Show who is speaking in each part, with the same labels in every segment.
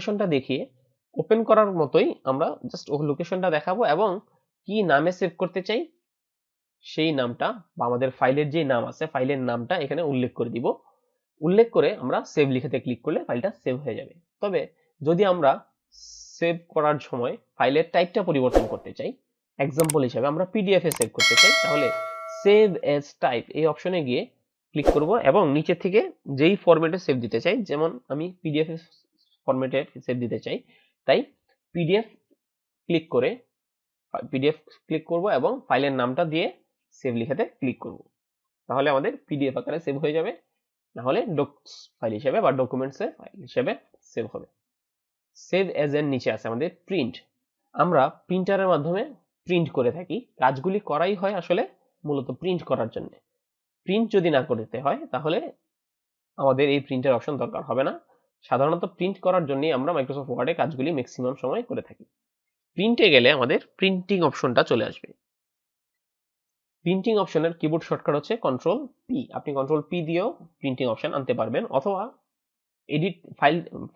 Speaker 1: লোকেশনটা দেখিয়ে ওপেন করার মতোই আমরা জাস্ট ওই লোকেশনটা দেখাবো এবং কি নামে সেভ করতে চাই সেই নামটা বা আমাদের ফাইলের যে নাম আছে ফাইলের নামটা এখানে উল্লেখ করে দিব। উল্লেখ করে আমরা সেভ লিখতে ক্লিক করলে ফাইলটা সেভ হয়ে যাবে। তবে যদি আমরা সেভ করার সময় ফাইলের টাইপটা পরিবর্তন করতে চাই, এক্সাম্পল হিসেবে আমরা পিডিএফ এ সেভ করতে চাই, তাহলে সেভ এজ টাইপ এই অপশনে গিয়ে ক্লিক করব এবং নিচে থেকে যেই ফরম্যাটে সেভ দিতে চাই, যেমন আমি পিডিএফ ফরম্যাটে সেভ দিতে চাই, তাই পিডিএফ ক্লিক করে পিডিএফ ক্লিক করব এবং ফাইলের নামটা দিয়ে সেভ লিখতে ক্লিক করব। তাহলে আমাদের পিডিএফ আকারে সেভ হয়ে যাবে, না হলে ডক্স ফাইল হিসেবে বা ডকুমেন্টস ফাইল হিসেবে সেভ হবে। সেভ এজ এর নিচে আছে আমাদের প্রিন্ট। আমরা প্রিন্টারের মাধ্যমে প্রিন্ট করে থাকি, কাজগুলি করাই হয় আসলে মূলত প্রিন্ট করার জন্য। প্রিন্ট যদি না করতে হয় তাহলে আমাদের এই প্রিন্টের অপশন দরকার হবে না। সাধারণত প্রিন্ট করার জন্যই আমরা মাইক্রোসফট ওয়ার্ডে কাজগুলি ম্যাক্সিমাম সময় করে থাকি। প্রিন্টে গেলে আমাদের প্রিন্টিং অপশনটা চলে আসবে। প্রিন্টিং অপশনের কিবোর্ড শর্টকাট হচ্ছে কন্ট্রোল পি। আপনি কন্ট্রোল পি দিয়েও প্রিন্টিং অপশন আনতে পারবেন, অথবা এডিট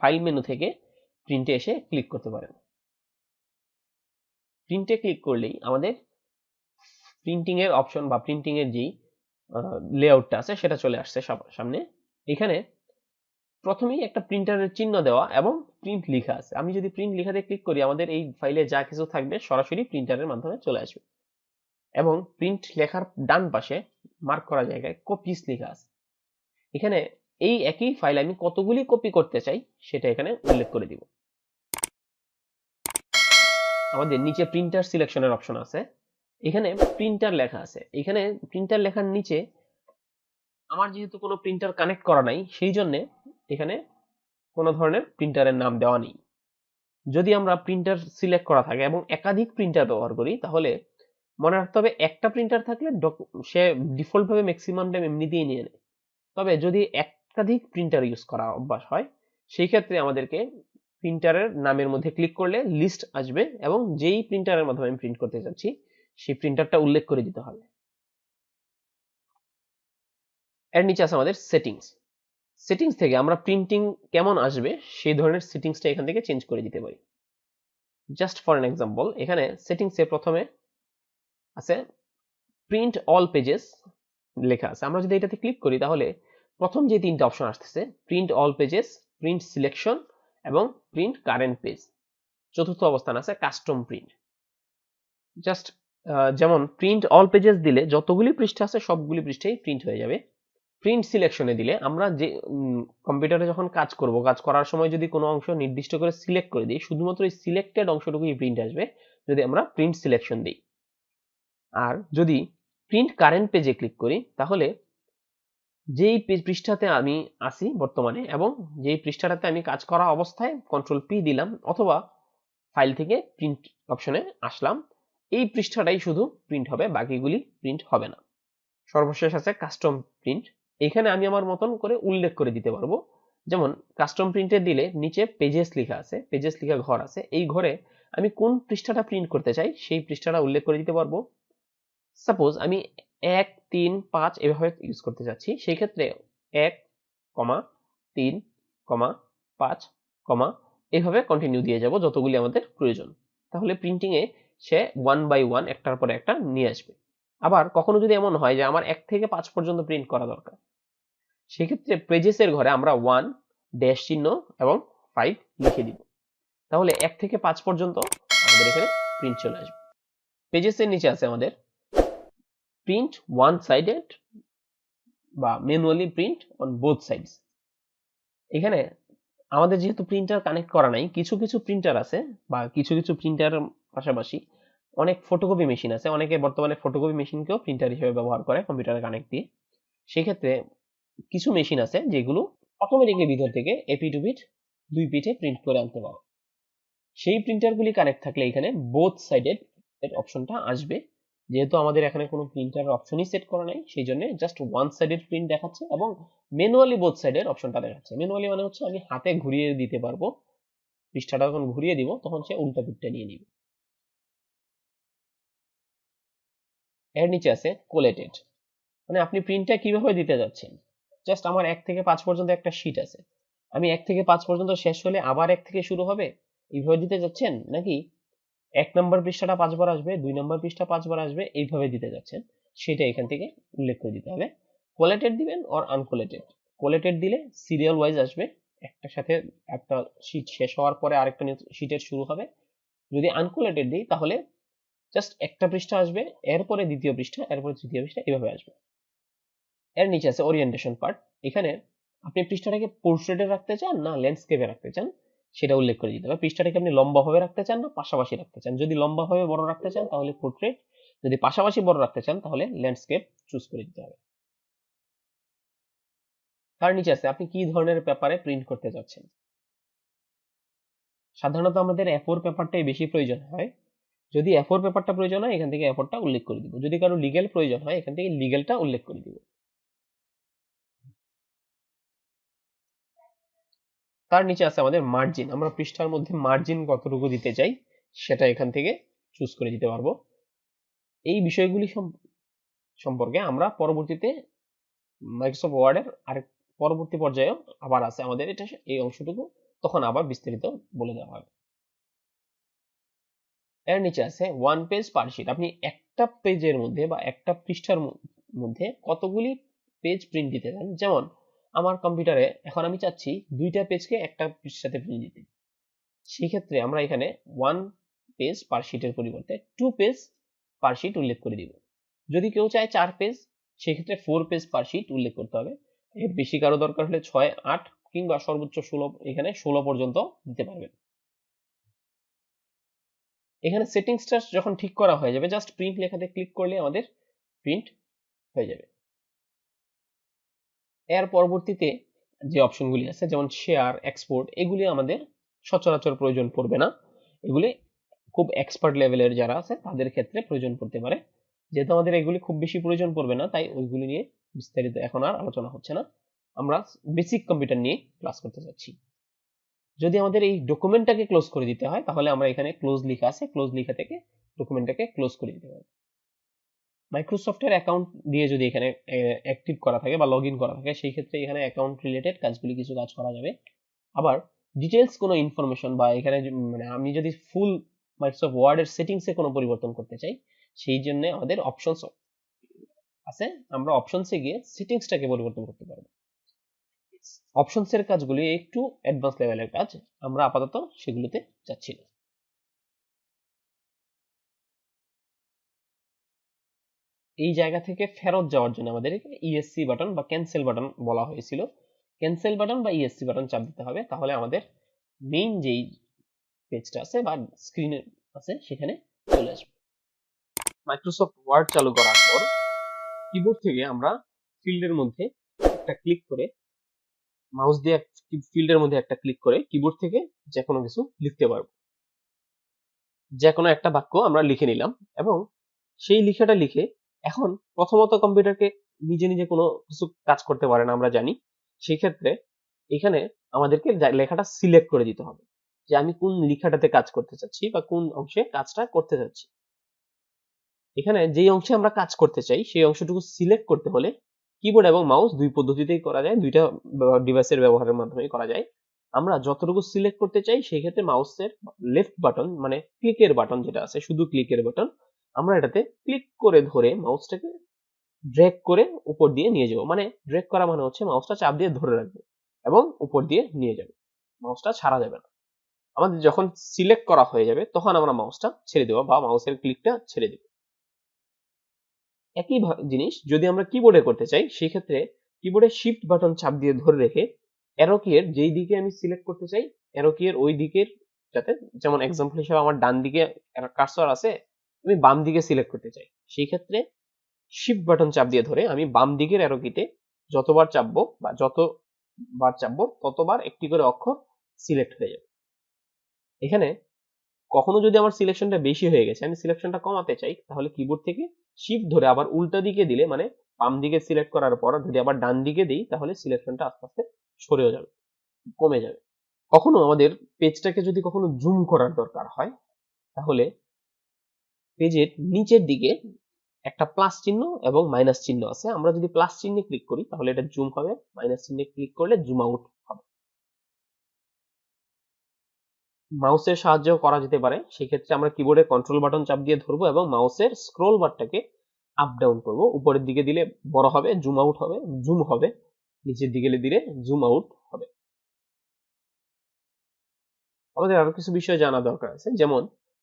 Speaker 1: ফাইল মেনু থেকে প্রিন্টে এসে ক্লিক করতে পারেন। প্রিন্টে ক্লিক করলেই আমাদের প্রিন্টিং এর অপশন বা প্রিন্টিং এর যেই লেআউটটা আছে সেটা চলে আসছে সামনে। এখানে প্রথমেই একটা প্রিন্টারের চিহ্ন দেওয়া এবং প্রিন্ট লেখা আছে। আমি যদি প্রিন্ট লেখাতে ক্লিক করি আমাদের এই ফাইলে যা কিছু থাকবে সরাসরি প্রিন্টারের মাধ্যমে চলে আসবে। এবং প্রিন্ট লেখার ডান পাশে মার্ক করা জায়গায় কপিস লেখা আছে। এখানে এই একই ফাইল আমি কতগুলি কপি করতে চাই সেটা এখানে উল্লেখ করে দিব। আমাদের নিচে প্রিন্টার সিলেকশনের অপশন আছে, এখানে প্রিন্টার লেখা আছে। এখানে প্রিন্টার লেখার নিচে আমার যেহেতু কোনো প্রিন্টার কানেক্ট করা নাই, সেই জন্য এখানে কোনো ধরনের প্রিন্টারের নাম দেওয়া নেই। যদি আমরা প্রিন্টার সিলেক্ট করা থাকে এবং একাধিক প্রিন্টার ব্যবহার করি, তাহলে মনে রাখতে হবে একটা প্রিন্টার থাকলে সে ডিফল্ট ভাবে ম্যাক্সিমাম টাইম এমনি দিয়ে নিয়ে নেয়। তবে যদি একাধিক প্রিন্টার ইউজ করা অভ্যাস হয়, সেই ক্ষেত্রে আমাদেরকে প্রিন্টারের নামের মধ্যে ক্লিক করলে লিস্ট আসবে এবং যেই প্রিন্টারের মাধ্যমে আমি প্রিন্ট করতে যাচ্ছি সেই প্রিন্টারটা উল্লেখ করে দিতে হবে। এর নিচে আছে আমাদের সেটিংস। সেটিংস থেকে আমরা প্রিন্টিং কেমন আসবে সেই ধরনের সেটিংসটা এখান থেকে চেঞ্জ করে দিতে পারি। জাস্ট ফর এন এক্সাম্পল, এখানে সেটিংসে প্রথমে আছে প্রিন্ট অল পেজেস লেখা আছে। আমরা যদি এটাতে ক্লিক করি তাহলে প্রথম যে তিনটা অপশন আসতেছে print all pages, print selection এবং প্রিন্ট কারেন্ট পেজ। চতুর্থ অবস্থান আছে কাস্টম প্রিন্ট। জাস্ট যেমন প্রিন্ট অল পেজেস দিলে যতগুলি পৃষ্ঠা আছে সবগুলি পৃষ্ঠাই প্রিন্ট হয়ে যাবে। প্রিন্ট সিলেকশনে দিলে আমরা যে কম্পিউটারে যখন কাজ করব, কাজ করার সময় যদি কোনো অংশ নির্দিষ্ট করে সিলেক্ট করে দিই, শুধুমাত্র এই সিলেক্টেড অংশটুকুই প্রিন্ট আসবে যদি আমরা প্রিন্ট সিলেকশন দিই। আর যদি প্রিন্ট কারেন্ট পেজে ক্লিক করি তাহলে যেই পৃষ্ঠাতে আমি আসি বর্তমানে এবং যেই পৃষ্ঠাটাতে আমি কাজ করা অবস্থায় কন্ট্রোল পি দিলাম অথবা ফাইল থেকে প্রিন্ট অপশনে আসলাম, এই পৃষ্ঠাটাই শুধু প্রিন্ট হবে, বাকিগুলি প্রিন্ট হবে না। সর্বশেষ আছে কাস্টম প্রিন্ট। এখানে আমি আমার মতন করে উল্লেখ করে দিতে পারবো। যেমন কাস্টম প্রিন্টে দিলে নিচে পেজেস লেখা আছে, পেজেস লেখা ঘর আছে, এই ঘরে আমি কোন পৃষ্ঠাটা প্রিন্ট করতে চাই সেই পৃষ্ঠাটা উল্লেখ করে দিতে পারবো। সাপোজ আমি 1, 3, 5 এভাবে ইউজ করতে চাচ্ছি, সেই ক্ষেত্রে 1, 3, 5, এইভাবে কন্টিনিউ দিয়ে যাব যতগুলি আমাদের প্রয়োজন। তাহলে প্রিন্টিং এ সে 1 বাই 1 একটার পরে একটা নিয়ে আসবে। আবার কখনো যদি এমন হয় যে আমার 1 থেকে 5 পর্যন্ত প্রিন্ট করা দরকার, সেক্ষেত্রে পেজেসের ঘরে আমরা 1 ড্যাশ চিহ্ন এবং 5 লিখে দিব। তাহলে 1 থেকে 5 পর্যন্ত আমাদের এখানে প্রিন্ট চলে আসবে। পেজেসের নিচে আছে আমাদের প্রিন্ট ওয়ান সাইডেড বা manually print on both sides. এখানে আমাদের যেহেতু প্রিন্টার কানেক্ট করা নাই, কিছু কিছু প্রিন্টার আছে বা কিছু কিছু প্রিন্টার পাশাপাশি অনেক ফটোকপি মেশিন আছে। অনেকে বর্তমানে ফটোকপি মেশিনকেও প্রিন্টার হিসেবে ব্যবহার করে কম্পিউটারে কানেক্ট দিয়ে। সেই ক্ষেত্রে কিছু মেশিন আছে যেগুলো অটোমেটিকলি ভিতর থেকে এপি টু বিট 2 পিঠে প্রিন্ট করে আনতে পারে। সেই প্রিন্টারগুলি কানেক্ট থাকলে এখানে বোথ সাইডেড এর অপশনটা আসবে। যেহেতু আমাদের এখানে কোনো প্রিন্টার অপশনই সেট করা নাই, সেই জন্য জাস্ট ওয়ান সাইডেড প্রিন্ট দেখাচ্ছে এবং ম্যানুয়ালি বোথ সাইডের অপশনটা দেখাচ্ছে। ম্যানুয়ালি মানে হচ্ছে আমি হাতে ঘুরিয়ে দিতে পারবো, পৃষ্ঠাটা যখন ঘুরিয়ে দিব তখন সে উল্টা পিঠটা নিয়ে নিবে। এর নিচে আছে কোলেটেড, মানে আপনি প্রিন্টটা কিভাবে দিতে যাচ্ছেন। জাস্ট আমার 1 থেকে 5 পর্যন্ত একটা শীট আছে, আমি 1 থেকে 5 পর্যন্ত শেষ হলে আবার 1 থেকে শুরু হবে, এইভাবে দিতে যাচ্ছেন, নাকি 1 নম্বর পৃষ্ঠাটা 5 বার আসবে, 2 নম্বর পৃষ্ঠা 5 বার আসবে, এইভাবে দিতে যাচ্ছেন, সেটা এখান থেকে উল্লেখ করে দিতে হবে। কোলেটেড দিবেন অর আনকোলেটেড। কোলেটেড দিলে সিরিয়াল ওয়াইজ আসবে, একটার সাথে একটা শীট শেষ হওয়ার পরে আরেকটা শীটের শুরু হবে। যদি আনকোলেটেড দিই তাহলে জাস্ট একটা পৃষ্ঠা আসবে, এরপরে দ্বিতীয় পৃষ্ঠা, এরপরে তৃতীয় পৃষ্ঠা, এভাবে আসবে। এর নিচে আছে ওরিয়েন্টেশন পার্ট। এখানে আপনি পৃষ্ঠাটাকে পোর্ট্রেটে রাখতে চান না ল্যান্ডস্কেপে রাখতে চান সেটা উল্লেখ করে দিতে হবে। পৃষ্ঠাটাকে আপনি লম্বাভাবে রাখতে চান না পাশাপাশি রাখতে চান। যদি লম্বাভাবে বড় রাখতে চান তাহলে পোর্ট্রেট, যদি পাশাপাশি বড় রাখতে চান তাহলে ল্যান্ডস্কেপ চুজ করে দিতে হবে। তার নিচে আছে আপনি কি ধরনের পেপারে প্রিন্ট করতে যাচ্ছেন। সাধারণত আমাদের A4 পেপারটাই বেশি প্রয়োজন হয়। যদি A4 পেপারটা প্রয়োজন হয় এখান থেকে A4টা উল্লেখ করে দিব। যদি কারো লিগ্যাল প্রয়োজন হয় এখান থেকে লিগ্যালটা উল্লেখ করে দিব। তার নিচে আছে আমাদের মার্জিন। আমরা পৃষ্ঠার মধ্যে মার্জিন কতটুকু দিতে চাই সেটা এখান থেকে চুজ করে দিতে পারবো। এই বিষয়গুলি সম্পর্কে আমরা পরবর্তীতে মাইক্রোসফট ওয়ার্ডের আরেক পরবর্তী পর্যায়ে আবার আছে আমাদের এটা, এই অংশটুকু তখন আবার বিস্তারিত বলে দেওয়া হবে। এর নিচে আছে ওয়ান পেজ পার শিট। আপনি একটা পেজের মধ্যে বা একটা পৃষ্ঠার মধ্যে কতগুলি পেজ প্রিন্ট দিতে চান। যেমন আমার কম্পিউটারে এখন আমি চাচ্ছি 2টা পেজকে একটা পৃষ্ঠাতে প্রিন্ট দিতে, সেই ক্ষেত্রে আমরা এখানে 1 পেজ পার শিটের পরিবর্তে 2 পেজ পার শিট উল্লেখ করে দিব। যদি কেউ চায় 4 পেজ সেই ক্ষেত্রে 4 পেজ পার শিট উল্লেখ করতে হবে। এর বেশি কারো দরকার হলে 6, 8 কিংবা সর্বোচ্চ 16, এখানে 16 পর্যন্ত দিতে পারবেন। এখানে সেটিংসটা যখন ঠিক করা হয়ে যাবে জাস্ট প্রিন্ট লেখাতে ক্লিক করলে আমাদের প্রিন্ট হয়ে যাবে। এর পরবর্তীতে যে অপশনগুলি আছে যেমন শেয়ার, এক্সপোর্ট, এগুলি আমাদের সচরাচর প্রয়োজন পড়বে না। এগুলি খুব এক্সপার্ট লেভেলের যারা আছে তাদের ক্ষেত্রে প্রয়োজন পড়তে পারে। যেহেতু আমাদের এগুলি খুব বেশি প্রয়োজন পড়বে না তাই ওইগুলি নিয়ে বিস্তারিত এখন আর আলোচনা হচ্ছে না। আমরা বেসিক কম্পিউটার নিয়ে ক্লাস করতে যাচ্ছি। যদি আমাদের এই ডকুমেন্টটাকে ক্লোজ করে দিতে হয় তাহলে আমরা এখানে ক্লোজ লেখা আছে, ক্লোজ লেখা থেকে ডকুমেন্টটাকে ক্লোজ করে দিতে পারি। মাইক্রোসফটের অ্যাকাউন্ট দিয়ে যদি এখানে অ্যাক্টিভ করা থাকে বা লগ ইন করা থাকে সেই ক্ষেত্রে এখানে অ্যাকাউন্ট রিলেটেড কাজগুলি কিছু কাজ করা যাবে। আবার ডিটেলস কোনো ইনফরমেশন বা এখানে মানে আমি যদি ফুল মাইক্রোসফট ওয়ার্ডের সেটিংসে কোনো পরিবর্তন করতে চাই সেই জন্য আমাদের অপশনস আছে, আমরা অপশনসে গিয়ে সেটিংসটাকে পরিবর্তন করতে পারবো। অপশনসের কাজগুলি একটু অ্যাডভান্স লেভেলের কাজ, আমরা আপাতত সেগুলোতে যাচ্ছি না। এই জায়গা থেকে ফেরত যাওয়ার জন্য আমাদের ইএসসি বাটন বা ক্যান্সেল বাটন বলা হয়েছিল। ক্যান্সেল বাটন বা ইএসসি বাটন চাপ দিতে হবে, তাহলে আমাদের মেইন যেই পেজটা আছে বা স্ক্রিনে আছে সেখানে চলে আসবে। মাইক্রোসফট ওয়ার্ড চালু করার পর কিবোর্ড থেকে আমরা ফিল্ডের মধ্যে একটা ক্লিক করে মাউস দিয়ে ফিল্ডের মধ্যে একটা ক্লিক করে কিবোর্ড থেকে যে কোনো কিছু লিখতে পারবো। যে কোনো একটা বাক্য আমরা লিখে নিলাম এবং সেই লেখাটা লিখে এখন প্রথমত কম্পিউটারকে নিজে নিজে কোনো কিছু কাজ করতে পারে না আমরা জানি। সেই ক্ষেত্রে এখানে আমাদেরকে লেখাটা সিলেক্ট করে দিতে হবে যে আমি কোন লেখাটাতে কাজ করতে চাচ্ছি বা কোন অংশে কাজটা করতে চাচ্ছি। এখানে যেই অংশে আমরা কাজ করতে চাই সেই অংশটুকু সিলেক্ট করতে হলে কিবোর্ড এবং মাউস দুই পদ্ধতিতেই করা যায়, দুইটা ডিভাইসের ব্যবহারের মাধ্যমে করা যায়। আমরা যতটুকু সিলেক্ট করতে চাই সেই ক্ষেত্রে মাউসের লেফট বাটন মানে ক্লিকের বাটন যেটা আছে শুধু ক্লিকের বাটন, আমরা এটাতে ক্লিক করে ধরে মাউসটাকে ড্র্যাগ করে উপর দিয়ে নিয়ে যাব। মানে ড্র্যাগ করা মানে হচ্ছে মাউসটা চাপ দিয়ে ধরে রাখবে এবং উপর দিয়ে নিয়ে যাবে, মাউসটা ছাড়া যাবে না। আমাদের যখন সিলেক্ট করা হয়ে যাবে তখন আমরা মাউসটা ছেড়ে দেবো বা মাউসের ক্লিকটা ছেড়ে দেব। একই জিনিস যদি আমরা কিবোর্ডে করতে চাই সেই ক্ষেত্রে কিবোর্ডে শিফট বাটন চাপ দিয়ে ধরে রেখে অ্যারো কি এর যেই দিকে আমি সিলেক্ট করতে চাই অ্যারো কি এর ওই দিকের যাতে, যেমন এক্সাম্পল হিসেবে আমার ডান দিকে কার্সর আছে, আমি বাম দিকে সিলেক্ট করতে চাই সেই ক্ষেত্রে শিফট বাটন চাপ দিয়ে ধরে আমি বাম দিকের অ্যারো কিতে যতবার চাপবো বা যতবার চাপবো ততবার একটি করে অক্ষর সিলেক্ট হয়ে যাবে। এখানে কখনো যদি আমার সিলেকশনটা বেশি হয়ে গেছে আমি সিলেকশনটা কমাতে চাই তাহলে কিবোর্ড থেকে শিফট ধরে আবার উল্টা দিকে দিলে মানে বাম দিকে সিলেক্ট করার পর যদি আবার ডান দিকে দিই তাহলে সিলেকশনটা আস্তে আস্তে সরেও যাবে, কমে যাবে। কখনো আমাদের পেজটাকে যদি কখনো জুম করার দরকার হয় তাহলে পেজের নিচের দিকে একটা প্লাস চিহ্ন এবং মাইনাস চিহ্ন আছে, আমরা যদি প্লাস চিহ্নে ক্লিক করি তাহলে এটা জুম হবে, মাইনাস চিহ্নে ক্লিক করলে জুম আউট হবে। মাউসের সাহায্যেও করা যেতে পারে। সেক্ষেত্রে আমরা কিবোর্ডে কন্ট্রোল বাটন চাপ দিয়ে ধরবো এবং মাউসের স্ক্রোল বারটাকে আপ ডাউন করবো। উপরের দিকে দিলে বড় হবে, জুম আউট হবে, জুম হবে, নিচের দিকে দিলে জুম আউট হবে। আমাদের আরো কিছু বিষয় জানা দরকার আছে, যেমন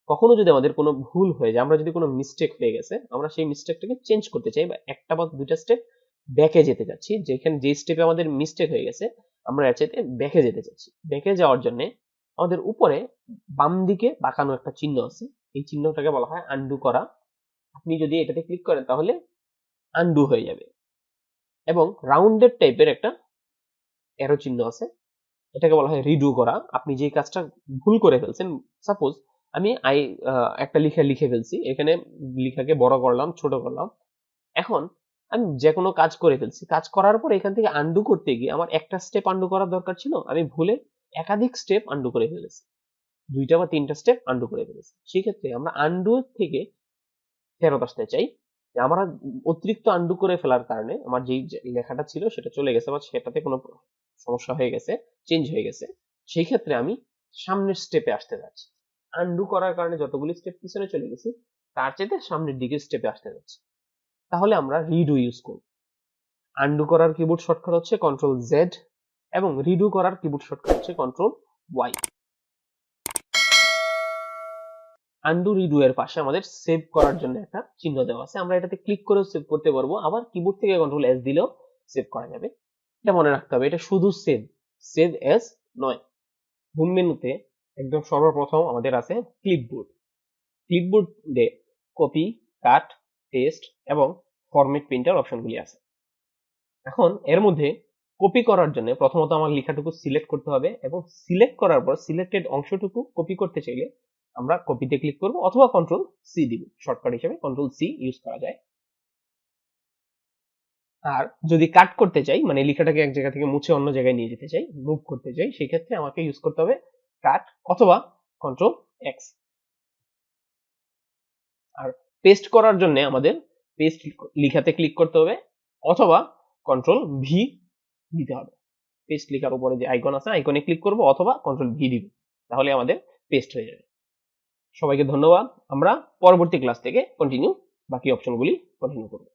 Speaker 1: কখনো যদি আমাদের কোনো ভুল হয়ে যায়, আমরা যদি কোনো মিস্টেক হয়ে গেছে, আমরা সেই মিস্টেকটাকে চেঞ্জ করতে চাই বা একটা বা দুইটা স্টেপ ব্যাকে যেতে চাচ্ছি, যেখানে যে স্টেপে আমাদের মিস্টেক হয়ে গেছে আমরা এর চাইতে ব্যাকে যেতে চাচ্ছি। ব্যাকে যাওয়ার জন্য আমাদের উপরে বাম দিকে বাঁকানো একটা চিহ্ন আছে, এই চিহ্নটাকে বলা হয় আনডু করা। আপনি যদি এটাতে ক্লিক করেন তাহলে আনডু হয়ে যাবে। এবং রাউন্ডেড টাইপের একটা অ্যারো চিহ্ন আছে, এটাকে বলা হয় রিডু করা। আপনি যে কাজটা ভুল করে ফেলছেন, সাপোজ আমি একটা লিখে লিখে ফেলছি, এখানে লিখাকে বড় করলাম, ছোট করলাম, এখন আমি যে কোনো কাজ করে ফেলছি, কাজ করার পর এখান থেকে আন্ডু করতে গিয়ে আমার একটা স্টেপ আন্ডু করার দরকার ছিল, আমি ভুলে একাধিক স্টেপ আন্ডু করে ফেলেছি, দুইটা বা তিনটা স্টেপ আন্ডু করে ফেলেছি। সেক্ষেত্রে আমরা আন্ডু থেকে ফেরত আসতে চাই, যে আমরা অতিরিক্ত আন্ডু করে ফেলার কারণে আমার যেই লেখাটা ছিল সেটা চলে গেছে বা সেটাতে কোনো সমস্যা হয়ে গেছে, চেঞ্জ হয়ে গেছে, সেই ক্ষেত্রে আমি সামনের স্টেপে আসতে যাচ্ছি। আন্ডু করার কারণে যতগুলি স্টেপ পিছনে চলে গেছি তার চাইতে সামনের দিকের স্টেপে আসতে যাচ্ছি, তাহলে আমরা রিডু ইউজ করব। আন্ডু করার কিবোর্ড শর্টকাট হচ্ছে কন্ট্রোল জেড এবং রিডু করার কিবোর্ড শর্টকাট হচ্ছে কন্ট্রোল ওয়াই। আন্ডু রিডু এর পাশে আমাদের সেভ করার জন্য একটা চিহ্ন দেওয়া আছে, আমরা এটাতে ক্লিক করেও সেভ করতে পারবো, আবার কিবোর্ড থেকে কন্ট্রোল এস দিলেও সেভ করা যাবে। এটা মনে রাখতে হবে, এটা শুধু সেভ, সেভ এস নয়। হোম মেনুতে একদম সর্বপ্রথম আমাদের আছে ক্লিপবোর্ড। ক্লিপবোর্ডে কপি, কাট, পেস্ট এবং ফরম্যাট প্রিন্টার অপশনগুলি আছে। এখন এর মধ্যে কপি করার জন্য প্রথমত আমার লেখাটুকু সিলেক্ট করতে হবে এবং সিলেক্ট করার পর সিলেক্টেড অংশটুকু কপি করতে চাইলে আমরা কপিতে ক্লিক করব অথবা কন্ট্রোল সি দিব, শর্টকাট হিসেবে কন্ট্রোল সি ইউজ করা যায়। আর যদি কাট করতে চাই, মানে লেখাটাকে এক জায়গা থেকে মুছে অন্য জায়গায় নিয়ে যেতে চাই, মুভ করতে চাই, সেই ক্ষেত্রে আমাকে ইউজ করতে হবে কাট অথবা কন্ট্রোল এক্স। আর পেস্ট করার জন্য আমাদের পেস্ট লেখাতে ক্লিক করতে হবে অথবা কন্ট্রোল ভি দিতে হবে। পেস্ট লেখার উপরে যে আইকন আছে আইকনে ক্লিক করব অথবা কন্ট্রোল ভি দিব, তাহলে আমাদের পেস্ট হয়ে যাবে। সবাইকে ধন্যবাদ, আমরা পরবর্তী ক্লাস থেকে বাকি অপশনগুলি কন্টিনিউ করব।